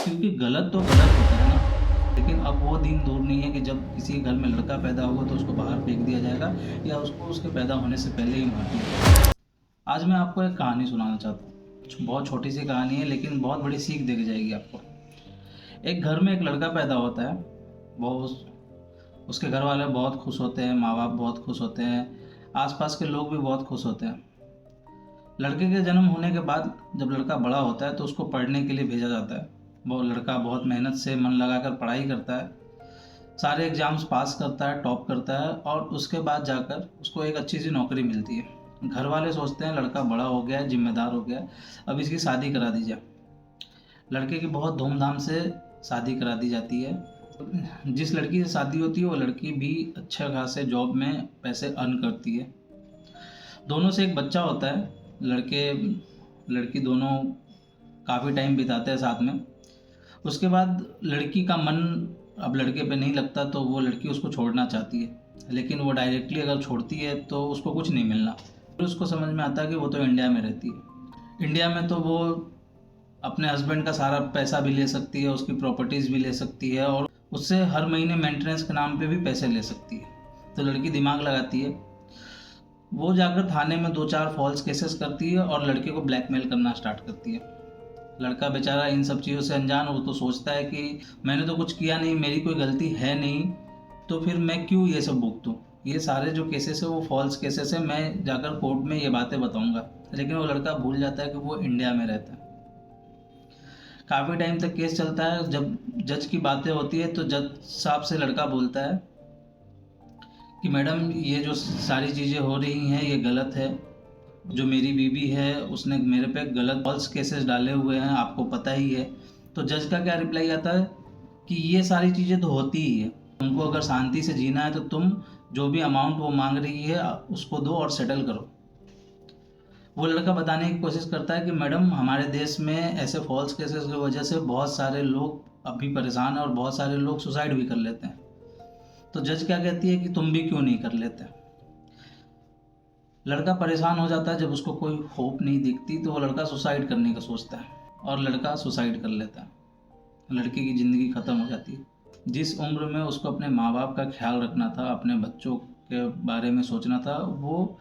क्योंकि गलत तो गलत होता है ना, लेकिन अब वो दिन दूर नहीं है कि जब किसी घर में लड़का पैदा होगा तो उसको बाहर फेंक दिया जाएगा या उसको उसके पैदा होने से पहले ही मार दिया जाएगा। आज मैं आपको एक कहानी सुनाना चाहता हूँ। बहुत छोटी सी कहानी है लेकिन बहुत बड़ी सीख दे के जाएगी आपको। एक घर में एक लड़का पैदा होता है। वो उसके घर वाले बहुत खुश होते हैं, माँ बाप बहुत खुश होते हैं, आसपास के लोग भी बहुत खुश होते हैं। लड़के के जन्म होने के बाद जब लड़का बड़ा होता है तो उसको पढ़ने के लिए भेजा जाता है। वो लड़का बहुत मेहनत से मन लगाकर पढ़ाई करता है, सारे एग्ज़ाम्स पास करता है, टॉप करता है और उसके बाद जाकर उसको एक अच्छी सी नौकरी मिलती है। घर वाले सोचते हैं लड़का बड़ा हो गया, जिम्मेदार हो गया, अब इसकी शादी करा दी जाए। लड़के की बहुत धूमधाम से शादी करा दी जाती है। जिस लड़की से शादी होती है वो लड़की भी अच्छा खासे जॉब में पैसे अर्न करती है। दोनों से एक बच्चा होता है। लड़के लड़की दोनों काफ़ी टाइम बिताते हैं साथ में। उसके बाद लड़की का मन अब लड़के पे नहीं लगता तो वो लड़की उसको छोड़ना चाहती है, लेकिन वो डायरेक्टली अगर छोड़ती है तो उसको कुछ नहीं मिलना। फिर उसको समझ में आता है कि वो तो इंडिया में रहती है। इंडिया में तो वो अपने हस्बैंड का सारा पैसा भी ले सकती है, उसकी प्रॉपर्टीज़ भी ले सकती है और उससे हर महीने मेंटेनेंस के नाम पे भी पैसे ले सकती है। तो लड़की दिमाग लगाती है। वो जाकर थाने में 2-4 फॉल्स केसेस करती है और लड़के को ब्लैकमेल करना स्टार्ट करती है। लड़का बेचारा इन सब चीज़ों से अनजान, वो तो सोचता है कि मैंने तो कुछ किया नहीं, मेरी कोई गलती है नहीं, तो फिर मैं क्यों ये सब भुगतूं। ये सारे जो केसेस है वो फॉल्स केसेस है, मैं जाकर कोर्ट में ये बातें बताऊंगा। लेकिन वो लड़का भूल जाता है कि वो इंडिया में रहता है। काफ़ी टाइम तक केस चलता है। जब जज की बातें होती है तो जज साहब से लड़का बोलता है कि मैडम ये जो सारी चीज़ें हो रही हैं ये गलत है। जो मेरी बीवी है उसने मेरे पे गलत फॉल्स केसेस डाले हुए हैं, आपको पता ही है। तो जज का क्या रिप्लाई आता है कि ये सारी चीज़ें तो होती ही है, तुमको अगर शांति से जीना है तो तुम जो भी अमाउंट वो मांग रही है उसको दो और सेटल करो। वो लड़का बताने की कोशिश करता है कि मैडम हमारे देश में ऐसे फॉल्स केसेस की वजह से बहुत सारे लोग अभी परेशान हैं और बहुत सारे लोग सुसाइड भी कर लेते हैं। तो जज क्या कहती है कि तुम भी क्यों नहीं कर लेते। लड़का परेशान हो जाता है। जब उसको कोई होप नहीं दिखती तो वो लड़का सुसाइड करने का सोचता है और लड़का सुसाइड कर लेता है। लड़की की ज़िंदगी ख़त्म हो जाती है। जिस उम्र में उसको अपने माँ बाप का ख्याल रखना था, अपने बच्चों के बारे में सोचना था, वो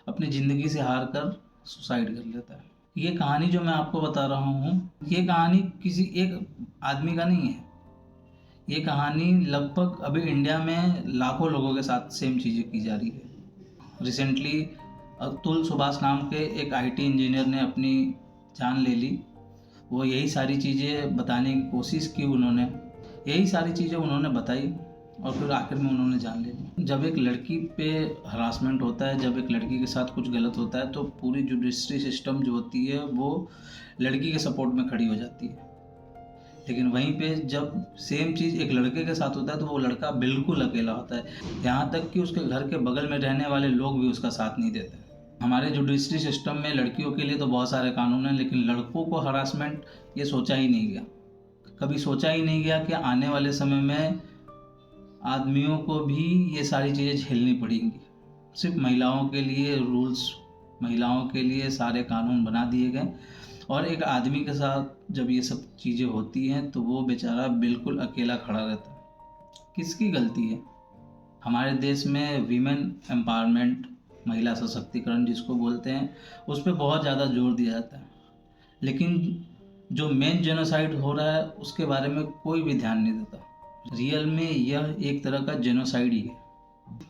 अपनी ज़िंदगी से हार कर सुसाइड कर लेता है। ये कहानी जो मैं आपको बता रहा हूँ, ये कहानी किसी एक आदमी का नहीं है। ये कहानी लगभग अभी इंडिया में लाखों लोगों के साथ सेम चीज़ें की जा रही है। रिसेंटली अतुल सुभाष नाम के एक आईटी इंजीनियर ने अपनी जान ले ली। वो यही सारी चीज़ें बताने की कोशिश की, उन्होंने यही सारी चीज़ें उन्होंने बताई और फिर आखिर में उन्होंने जान ले ली। जब एक लड़की पे हरासमेंट होता है, जब एक लड़की के साथ कुछ गलत होता है तो पूरी जुडिशरी सिस्टम जो होती है वो लड़की के सपोर्ट में खड़ी हो जाती है। लेकिन वहीं पे जब सेम चीज़ एक लड़के के साथ होता है तो वो लड़का बिल्कुल अकेला होता है। यहाँ तक कि उसके घर के बगल में रहने वाले लोग भी उसका साथ नहीं देते। हमारे जुडिशरी सिस्टम में लड़कियों के लिए तो बहुत सारे कानून हैं, लेकिन लड़कों को हरासमेंट ये सोचा ही नहीं गया। कभी सोचा ही नहीं गया कि आने वाले समय में आदमियों को भी ये सारी चीज़ें झेलनी पड़ेंगी। सिर्फ महिलाओं के लिए रूल्स, महिलाओं के लिए सारे कानून बना दिए गए और एक आदमी के साथ जब ये सब चीज़ें होती हैं तो वो बेचारा बिल्कुल अकेला खड़ा रहता है। किसकी गलती है? हमारे देश में वीमेन एम्पावरमेंट, महिला सशक्तिकरण जिसको बोलते हैं, उस पर बहुत ज़्यादा जोर दिया जाता है, लेकिन जो मेन जेनोसाइड हो रहा है उसके बारे में कोई भी ध्यान नहीं देता। रियल में यह एक तरह का जेनोसाइड ही है।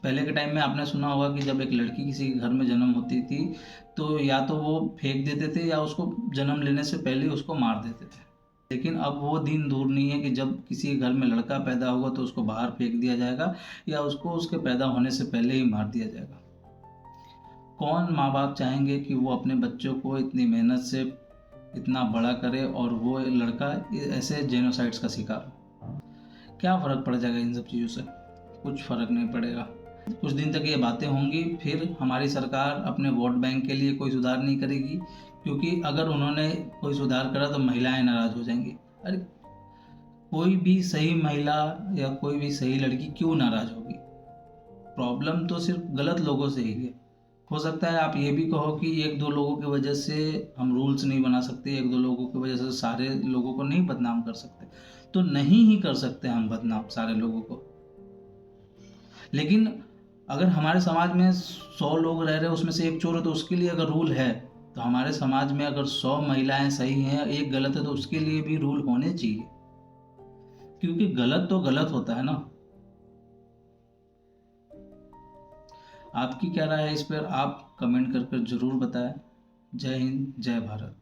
पहले के टाइम में आपने सुना होगा कि जब एक लड़की किसी के घर में जन्म होती थी तो या तो वो फेंक देते थे या उसको जन्म लेने से पहले उसको मार देते थे। लेकिन अब वो दिन दूर नहीं है कि जब किसी के घर में लड़का पैदा होगा तो उसको बाहर फेंक दिया जाएगा या उसको उसके पैदा होने से पहले ही मार दिया जाएगा। कौन माँ बाप चाहेंगे कि वो अपने बच्चों को इतनी मेहनत से इतना बड़ा करे और वो लड़का ऐसे जेनोसाइड्स का शिकार हो। क्या फ़र्क पड़ जाएगा इन सब चीज़ों से? कुछ फ़र्क नहीं पड़ेगा। कुछ दिन तक ये बातें होंगी, फिर हमारी सरकार अपने वोट बैंक के लिए कोई सुधार नहीं करेगी, क्योंकि अगर उन्होंने कोई सुधार करा तो महिलाएं नाराज़ हो जाएंगी। अरे कोई भी सही महिला या कोई भी सही लड़की क्यों नाराज़ होगी? प्रॉब्लम तो सिर्फ गलत लोगों से ही है। हो सकता है आप ये भी कहो कि एक दो लोगों की वजह से हम रूल्स नहीं बना सकते, एक दो लोगों की वजह से सारे लोगों को नहीं बदनाम कर सकते। तो नहीं ही कर सकते हम बदनाम सारे लोगों को। लेकिन अगर हमारे समाज में 100 लोग रह रहे हैं, उसमें से एक चोर है, तो उसके लिए अगर रूल है, तो हमारे समाज में अगर 100 महिलाएं सही हैं, एक गलत है, तो उसके लिए भी रूल होने चाहिए, क्योंकि गलत तो गलत होता है ना। आपकी क्या राय है इस पर, आप कमेंट कर जरूर बताएं। जय हिंद, जय भारत।